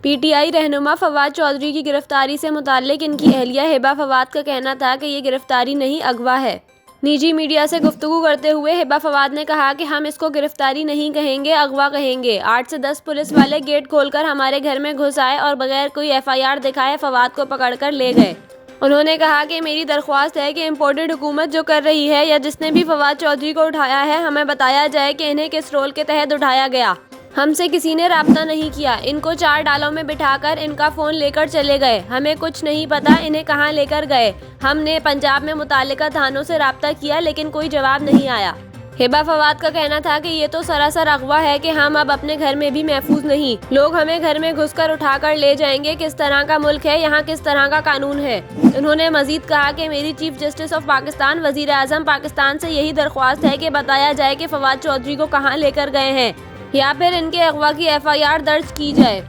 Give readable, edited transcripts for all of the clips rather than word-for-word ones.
PTI रहनुमा फवाद चौधरी की गिरफ्तारी से मुताल्लिक इनकी अहलिया हिबा फवाद का कहना था कि ये गिरफ्तारी नहीं अगवा है। निजी मीडिया से गुफ्तगू करते हुए हिबा फवाद ने कहा कि हम इसको गिरफ्तारी नहीं कहेंगे, अगवा कहेंगे। 8 से 10 पुलिस वाले गेट खोलकर हमारे घर में घुस आए और बगैर कोई एफआईआर दिखाए फवाद को पकड़कर ले गए। उन्होंने कहा कि मेरी दरख्वास्त है कि इम्पोर्टेड हुकूमत जो कर रही है या जिसने भी फवाद चौधरी को उठाया है, हमें बताया जाए कि इन्हें किस रोल के तहत उठाया गया। हमसे किसी ने राब्ता नहीं किया। इनको 4 डालों में बिठाकर इनका फ़ोन लेकर चले गए। हमें कुछ नहीं पता इन्हें कहाँ लेकर गए। हमने पंजाब में मुतालिका थानों से राब्ता किया लेकिन कोई जवाब नहीं आया। हिबा फवाद का कहना था कि ये तो सरासर अगवा है कि हम अब अपने घर में भी महफूज नहीं, लोग हमें घर में घुसकर उठाकर ले जाएंगे। किस तरह का मुल्क है, यहाँ किस तरह का कानून है। उन्होंने मजीद कहा कि मेरी चीफ जस्टिस ऑफ पाकिस्तान वजीर आजम पाकिस्तान से यही दरख्वास्त है कि बताया जाए कि फवाद चौधरी को कहाँ लेकर गए हैं या फिर इनके अगवा की एफआईआर दर्ज की जाए।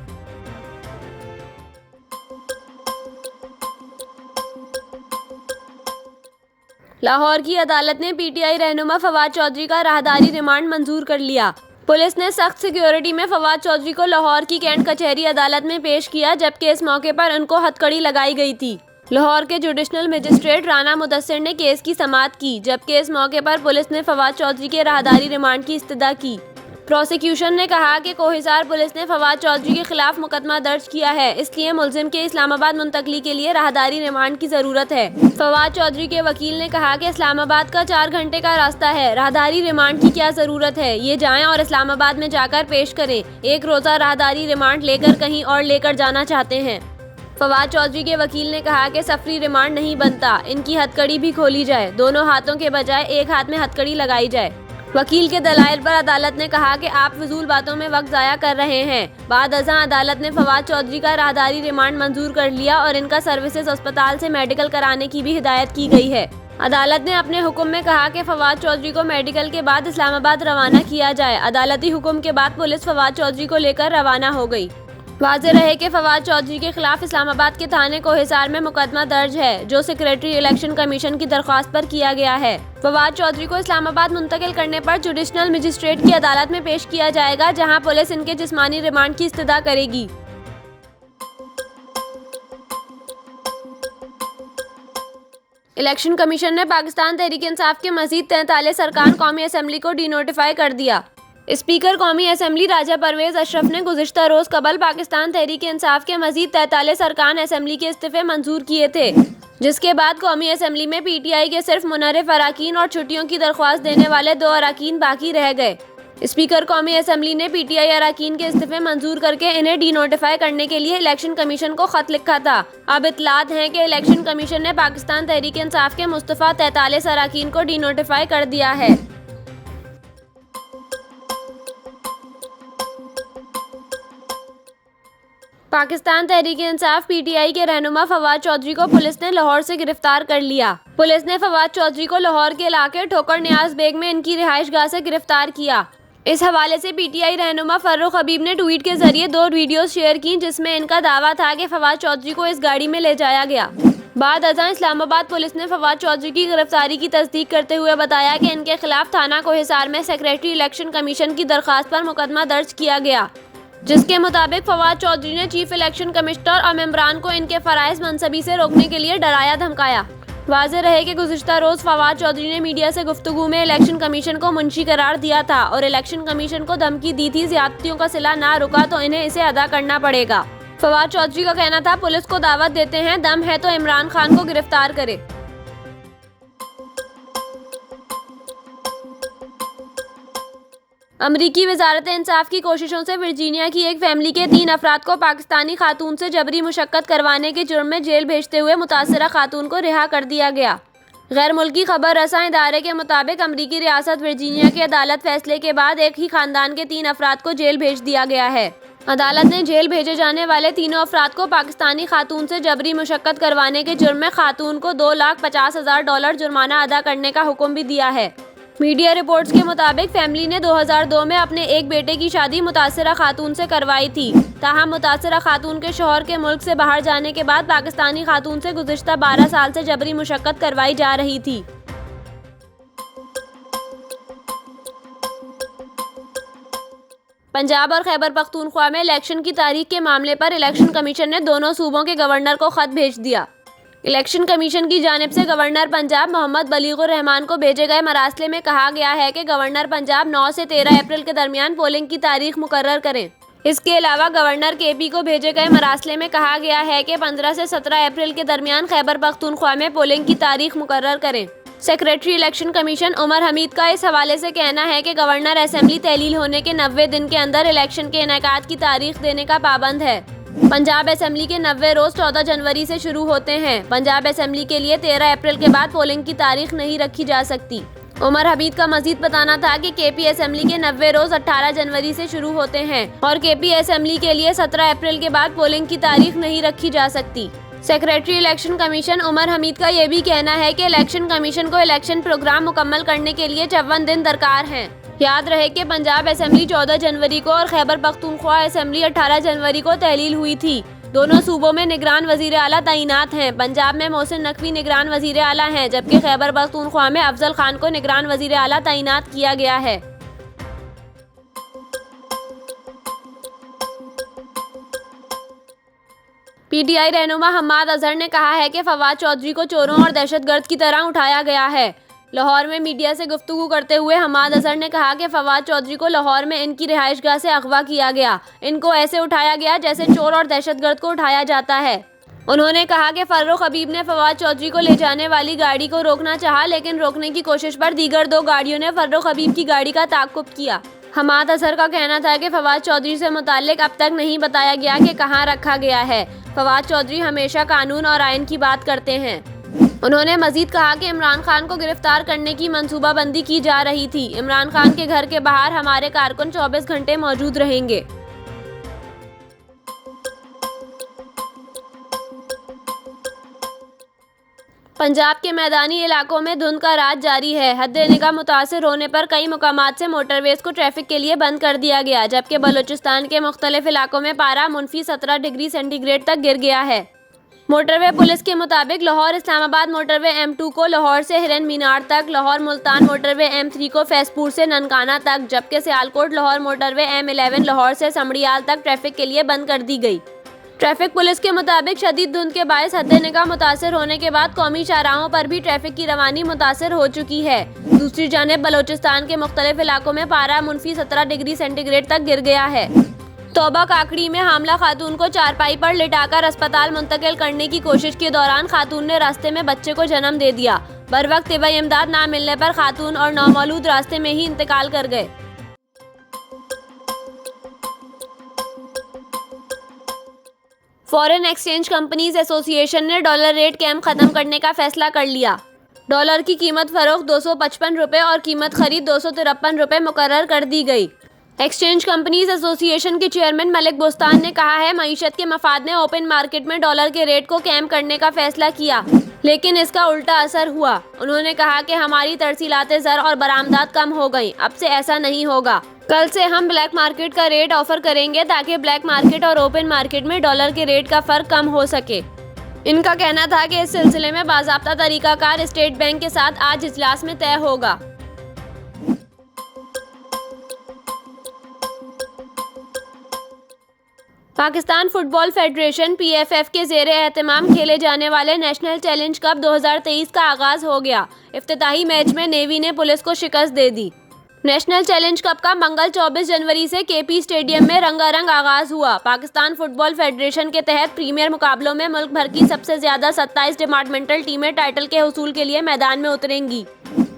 लाहौर की अदालत ने पीटीआई रहनुमा फवाद चौधरी का राहदारी रिमांड मंजूर कर लिया। पुलिस ने सख्त सिक्योरिटी में फवाद चौधरी को लाहौर की कैंट कचहरी अदालत में पेश किया, जबकि इस मौके पर उनको हथकड़ी लगाई गई थी। लाहौर के जुडिशनल मजिस्ट्रेट राना मुदस्सिर ने केस की समाअत की, जबकि इस मौके पर पुलिस ने फवाद चौधरी के राहदारी रिमांड की इस्तदा की। प्रोसिक्यूशन ने कहा कि कोहिसार पुलिस ने फवाद चौधरी के खिलाफ मुकदमा दर्ज किया है, इसलिए मुलजिम के इस्लामाबाद मुंतकली के लिए राहदारी रिमांड की जरूरत है। फवाद चौधरी के वकील ने कहा कि इस्लामाबाद का 4 घंटे का रास्ता है, राहदारी रिमांड की क्या जरूरत है। ये जाएं और इस्लामाबाद में जाकर पेश करें। एक रोजा राहदारी रिमांड लेकर कहीं और लेकर जाना चाहते हैं। फवाद चौधरी के वकील ने कहा कि सफरी रिमांड नहीं बनता, इनकी हथकड़ी भी खोली जाए, दोनों हाथों के बजाय एक हाथ में हथकड़ी लगाई जाए। वकील के दलाइल पर अदालत ने कहा कि आप फिजूल बातों में वक्त ज़ाया कर रहे हैं। बाद अज़ां अदालत ने फवाद चौधरी का राहदारी रिमांड मंजूर कर लिया और इनका सर्विसेज अस्पताल से मेडिकल कराने की भी हिदायत की गई है। अदालत ने अपने हुक्म में कहा कि फवाद चौधरी को मेडिकल के बाद इस्लामाबाद रवाना किया जाए। अदालती हुक्म के बाद पुलिस फवाद चौधरी को लेकर रवाना हो गई। वाज़ेह रहे कि फवाद चौधरी के खिलाफ इस्लामाबाद के थाने कोहिसार में मुकदमा दर्ज है, जो सेक्रेटरी इलेक्शन कमीशन की दरख्वास्त पर किया गया है। फवाद चौधरी को इस्लामाबाद मुंतकिल करने पर जुडिशनल मजिस्ट्रेट की अदालत में पेश किया जाएगा, जहां पुलिस इनके जिस्मानी रिमांड की इस्तदा करेगी। इलेक्शन कमीशन ने पाकिस्तान तहरीक इंसाफ के मजीद 43 अरकान कौमी असम्बली को डीनोटिफाई कर दिया। स्पीकर कौमी असम्बली राजा परवेज अशरफ ने गुज़िश्ता रोज़ कबल पाकिस्तान तहरीक इंसाफ के मजीद 43 अरकान असम्बली के इस्तीफ़े मंजूर किए थे, जिसके बाद कौमी असम्बली में पीटीआई के सिर्फ मुनर्रिफ अराकीन और छुट्टियों की दरख्वास्त देने वाले 2 अराकीन बाकी रह गए। स्पीकर कौमी असम्बली ने पीटीआई अराकीन के इस्तीफ़े मंजूर करके इन्हें डीनोटिफाई करने के लिए इलेक्शन कमीशन को खत लिखा था। अब इतलात हैं कि इलेक्शन कमीशन ने पाकिस्तान तहरीक इंसाफ के मुस्तफ़ा 43 अराकीन को डीनोटिफाई कर दिया है। पाकिस्तान तहरीक इंसाफ पीटीआई के रहनुमा फवाद चौधरी को पुलिस ने लाहौर से गिरफ्तार कर लिया। पुलिस ने फवाद चौधरी को लाहौर के इलाके ठोकर न्याज बेग में इनकी रिहाइशगाह से गिरफ्तार किया। इस हवाले से पीटीआई रहनुमा फर्रुख हबीब ने ट्वीट के जरिए 2 वीडियो शेयर की, जिसमें इनका दावा था कि फवाद चौधरी को इस गाड़ी में ले जाया गया। बाद अज़ां इस्लामाबाद पुलिस ने फवाद चौधरी की गिरफ्तारी की तस्दीक करते हुए बताया कि इनके खिलाफ थाना कोहिसार में सेक्रेटरी इलेक्शन कमीशन की दरख्वास्त पर मुकदमा दर्ज किया गया, जिसके मुताबिक फवाद चौधरी ने चीफ इलेक्शन कमिश्नर और मेंबरान को इनके फराइज मनसबी से रोकने के लिए डराया धमकाया। वाज़ेह रहे कि गुज़िश्ता रोज़ फवाद चौधरी ने मीडिया से गुफ्तगू में इलेक्शन कमीशन को मुंशी करार दिया था और इलेक्शन कमीशन को धमकी दी थी, ज़्यादतियों का सिला ना रुका तो इन्हें इसे अदा करना पड़ेगा। फवाद चौधरी का कहना था, पुलिस को दावत देते हैं, दम है तो इमरान खान को गिरफ्तार करे। अमरीकी वजारत इंसाफ की कोशिशों से वर्जीनिया की एक फैमिली के 3 अफराद को पाकिस्तानी खातून से जबरी मुशक्कत करवाने के जुर्म में जेल भेजते हुए मुतासरा खातून को रिहा कर दिया गया। गैर मुल्की खबर रसां इदारे के मुताबिक अमरीकी रियासत वर्जीनिया के अदालत फैसले के बाद एक ही खानदान के 3 अफराद को जेल भेज दिया गया है। अदालत ने जेल भेजे जाने वाले तीनों अफराद को पाकिस्तानी खातून से जबरी मुशक्कत करवाने के जुर्म में खातून को $2,50,000 जुर्माना अदा करने का हुक्म भी दिया है। मीडिया रिपोर्ट्स के मुताबिक फैमिली ने 2002 में अपने एक बेटे की शादी मुतासरा खातून से करवाई थी। ताहम मुतासरा खातून के शौहर के मुल्क से बाहर जाने के बाद पाकिस्तानी खातून से गुज़िश्ता 12 साल से जबरी मुशक्कत करवाई जा रही थी। पंजाब और खैबर पख्तूनख्वा में इलेक्शन की तारीख के मामले पर इलेक्शन कमीशन ने दोनों सूबों के गवर्नर को खत भेज दिया। इलेक्शन कमीशन की जानिब से गवर्नर पंजाब मोहम्मद बलीगुर रहमान को भेजे गए मरासले में कहा गया है कि गवर्नर पंजाब 9 से 13 अप्रैल के दरमियान पोलिंग की तारीख मुकर्रर करें। इसके अलावा गवर्नर केपी को भेजे गए मरासले में कहा गया है कि 15 से 17 अप्रैल के दरमियान खैबर पख्तूनख्वा में पोलिंग की तारीख मुकर्रर करें। Secretary election commission Umar Hameed का इस हवाले से कहना है कि गवर्नर असेंबली तहलील होने के 90 दिन के अंदर इलेक्शन के इनेकाद की तारीख देने का पाबंद है। पंजाब असेंबली के 90 रोज 14 जनवरी से शुरू होते हैं। पंजाब असेंबली के लिए 13 अप्रैल के बाद पोलिंग की तारीख नहीं रखी जा सकती। उमर हमीद का मजीद बताना था कि केपी असेंबली के 90 रोज 18 जनवरी से शुरू होते हैं और केपी असेंबली के लिए 17 अप्रैल के बाद पोलिंग की तारीख नहीं रखी जा सकती। Secretary election commission Umar Hameed का ये भी कहना है कि इलेक्शन कमीशन को इलेक्शन प्रोग्राम मुकम्मल करने के लिए 54 दिन दरकार हैं। याद रहे कि पंजाब असेंबली 14 जनवरी को और खैबर पख्तूनख्वा असेंबली 18 जनवरी को तहलील हुई थी। दोनों सूबों में निगरान वजीर आला तैनात हैं। पंजाब में मोहसिन नकवी निगरान वजीर आला हैं, जबकि खैबर पख्तूनख्वा में अफजल खान को निगरान वजीर आला तैनात किया गया है। पीटीआई रहनुमा हम्माद अजहर ने कहा है कि फवाद चौधरी को चोरों और दहशतगर्द की तरह उठाया गया है। लाहौर में मीडिया से गुफ्तगू करते हुए हम्माद अजहर ने कहा कि फवाद चौधरी को लाहौर में इनकी रिहाइशगाह से अगवा किया गया। इनको ऐसे उठाया गया जैसे चोर और दहशतगर्द को उठाया जाता है। उन्होंने कहा कि फर्रुख हबीब ने फवाद चौधरी को ले जाने वाली गाड़ी को रोकना चाहा, लेकिन रोकने की कोशिश पर दीगर 2 गाड़ियों ने फर्रुख हबीब की गाड़ी का ताक़ुब किया। हम्माद अजहर का कहना था कि फवाद चौधरी से मुताल्लिक अब तक नहीं बताया गया कि कहाँ रखा गया है। फवाद चौधरी हमेशा कानून और आइन की बात करते हैं। उन्होंने मजीद कहा कि इमरान खान को गिरफ्तार करने की मंसूबाबंदी की जा रही थी। इमरान खान के घर के बाहर हमारे कारकुन 24 घंटे मौजूद रहेंगे। पंजाब के मैदानी इलाकों में धुंध का राज जारी है। हद्द-ए-निगाह मुतासिर होने पर कई मुकामात से मोटरवेज को ट्रैफिक के लिए बंद कर दिया गया, जबकि बलूचिस्तान के मुख्तलिफ इलाकों में पारा मुनफी 17 डिग्री सेंटीग्रेड तक गिर गया है। मोटरवे पुलिस के मुताबिक लाहौर इस्लामाबाद मोटरवे M2 को लाहौर से हिरन मीनार तक, लाहौर मुल्तान मोटरवे M3 को फैसपुर से ननकाना तक, जबकि सियालकोट लाहौर मोटरवे M11 लाहौर से समड़ियाल तक ट्रैफिक के लिए बंद कर दी गई। ट्रैफिक पुलिस के मुताबिक शदीद धुंध के बायस हद्द-ए-निगाह मुतासिर होने के बाद कौमी शाहराहों पर भी ट्रैफिक की रवानी मुतासिर हो चुकी है। दूसरी जानिब बलूचिस्तान के मुख्तलिफ इलाकों में पारा मुनफी 17 डिग्री सेंटीग्रेड तक गिर गया है। तौबा काकड़ी में हामला खातून को चारपाई पर लिटाकर अस्पताल मुंतकिल करने की कोशिश के दौरान खातून ने रास्ते में बच्चे को जन्म दे दिया। बरवक्त तिब्बी इमदाद ना मिलने पर खातून और नौमौलूद रास्ते में ही इंतकाल कर गए। फॉरेन एक्सचेंज कंपनीज एसोसिएशन ने डॉलर रेट कैंप खत्म करने का फैसला कर लिया। डॉलर की कीमत फरोख्त 255 रुपये और कीमत खरीद 253 रुपये मुकर्रर कर दी गई। एक्सचेंज कंपनीज एसोसिएशन के चेयरमैन मलिक बोस्तान ने कहा है, मईशत के मफाद ने ओपन मार्केट में डॉलर के रेट को कैम करने का फैसला किया, लेकिन इसका उल्टा असर हुआ। उन्होंने कहा कि हमारी तरसीलाते ज़र और बरामदात कम हो गई, अब से ऐसा नहीं होगा। कल से हम ब्लैक मार्केट का रेट ऑफर करेंगे ताकि ब्लैक मार्केट और ओपन मार्केट में डॉलर के रेट का फ़र्क कम हो सके। इनका कहना था कि इस सिलसिले में बाज़ाब्ता तरीक़ाकार स्टेट बैंक के साथ आज इजलास में तय होगा। पाकिस्तान फुटबॉल फेडरेशन PFF के ज़ेरे एहतमाम खेले जाने वाले नेशनल चैलेंज कप 2023 का आगाज़ हो गया। इफ्तिताही मैच में नेवी ने पुलिस को शिकस्त दे दी। नेशनल चैलेंज कप का मंगल 24 जनवरी से KP स्टेडियम में रंगारंग आगाज़ हुआ। पाकिस्तान फुटबॉल फेडरेशन के तहत प्रीमियर मुकाबलों में मुल्क भर की सबसे ज़्यादा 27 डिपार्टमेंटल टीमें टाइटल के हुसूल के लिए मैदान में उतरेंगी।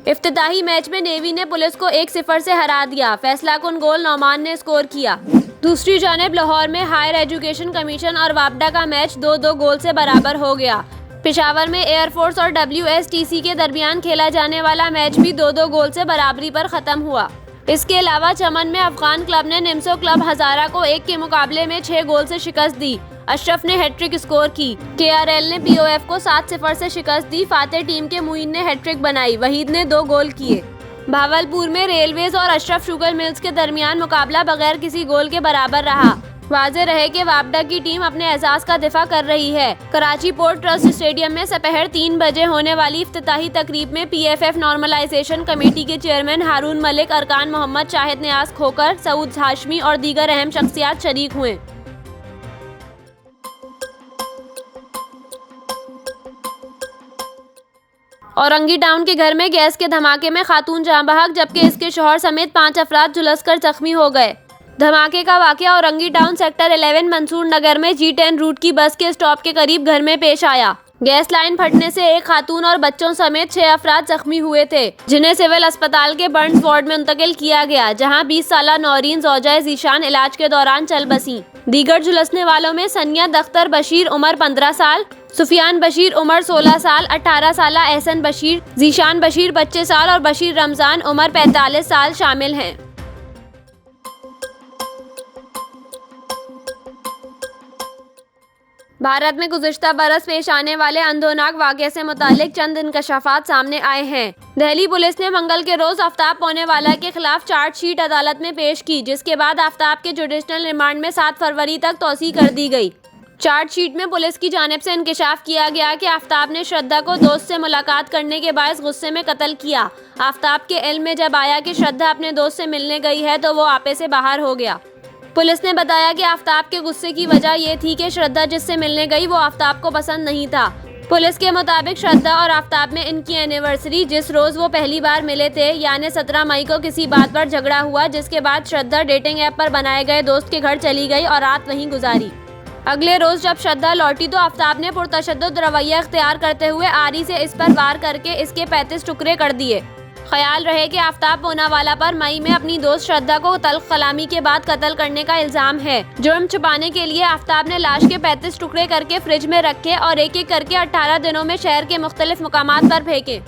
इफ्तिताही मैच में नेवी ने पुलिस को 1-0 से हरा दिया। फैसला कुन गोल नौमान ने स्कोर किया। दूसरी जानिब लाहौर में हायर एजुकेशन कमीशन और वापडा का मैच 2-2 गोल से बराबर हो गया। पेशावर में एयरफोर्स और WSTC के दरमियान खेला जाने वाला मैच भी 2-2 गोल से बराबरी पर ख़त्म हुआ। इसके अलावा चमन में अफगान क्लब ने निम्सो क्लब हज़ारा को 1 के मुकाबले में 6 गोल से शिकस्त दी। अशरफ ने हैट्रिक स्कोर की। KRL ने POF को 7-0 से शिकस्त दी। फातेह टीम के मुइन ने हैट्रिक बनाई। वहीद ने 2 गोल किए। भावलपुर में रेलवेज और अशरफ शुगर मिल्स के दरमियान मुकाबला बगैर किसी गोल के बराबर रहा। वाज़ेह रहे कि वापडा की टीम अपने एजाज का दिफा कर रही है। कराची पोर्ट ट्रस्ट स्टेडियम में दोपहर 3 बजे होने वाली इफ्तिताही तकरीब में PFF नॉर्मलाइजेशन कमेटी के चेयरमैन हारून मलिक, अरकान मोहम्मद शाहिद नियाज खोकर, सऊद हाशमी और दीगर अहम शख्सियात शरीक हुए। औरंगी टाउन के घर में गैस के धमाके में खातून जाँ बहक जबकि इसके शौहर समेत 5 अफराद झुलसकर जख्मी हो गए। धमाके का वाकया औरंगी टाउन सेक्टर 11 मंसूर नगर में G10 रूट की बस के स्टॉप के करीब घर में पेश आया। गैस लाइन फटने से एक खातून और बच्चों समेत 6 अफराद जख्मी हुए थे, जिन्हें सिविल अस्पताल के बर्न्स वार्ड में मुंतकिल किया गया, जहां 20 साला नौरीन ज़ौजाए ज़ीशान इलाज के दौरान चल बसी। दीगर झुलसने वालों में सनियत अख्तर बशीर उम्र 15 साल, सुफियान बशीर उम्र 16 साल, 18 साला एहसन बशीर, ज़ीशान बशीर 25 साल और बशीर रमज़ान उम्र 45 साल शामिल हैं। भारत में गुज़िश्ता बरस पेश आने वाले अंधोनाक वाक़े से मुतालिक चंद इंकशाफात सामने आए हैं। दिल्ली पुलिस ने मंगल के रोज़ आफ्ताब पोनेवाला के खिलाफ चार्जशीट अदालत में पेश की, जिसके बाद आफ्ताब के जुडिशनल रिमांड में 7 फरवरी तक तौसी कर दी गई। चार्जशीट में पुलिस की जानिब से इंकशाफ किया गया कि आफ्ताब ने श्रद्धा को दोस्त से मुलाकात करने के बायस गुस्से में कत्ल किया। आफ्ताब के इल्म में जब आया कि श्रद्धा अपने दोस्त से मिलने गई है तो वो आपे से बाहर हो गया। पुलिस ने बताया कि आफ्ताब के गुस्से की वजह ये थी कि श्रद्धा जिससे मिलने गई वो आफ्ताब को पसंद नहीं था। पुलिस के मुताबिक श्रद्धा और आफ्ताब में इनकी एनिवर्सरी, जिस रोज़ वो पहली बार मिले थे, यानी 17 मई को किसी बात पर झगड़ा हुआ, जिसके बाद श्रद्धा डेटिंग ऐप पर बनाए गए दोस्त के घर चली गई और रात वहीं गुजारी। अगले रोज़ जब श्रद्धा लौटी तो आफ्ताब ने पुरतशद्दुद रवैया इख्तियार करते हुए आरी से इस पर वार करके इसके 35 टुकड़े कर दिए। ख्याल रहे कि आफ्ताब पोनावाला पर मई में अपनी दोस्त श्रद्धा को तल्ख कलामी के बाद कत्ल करने का इल्ज़ाम है। जुर्म छुपाने के लिए आफ्ताब ने लाश के 35 टुकड़े करके फ्रिज में रखे और एक एक करके 18 दिनों में शहर के मुख्तलिफ मुकामात पर फेंके।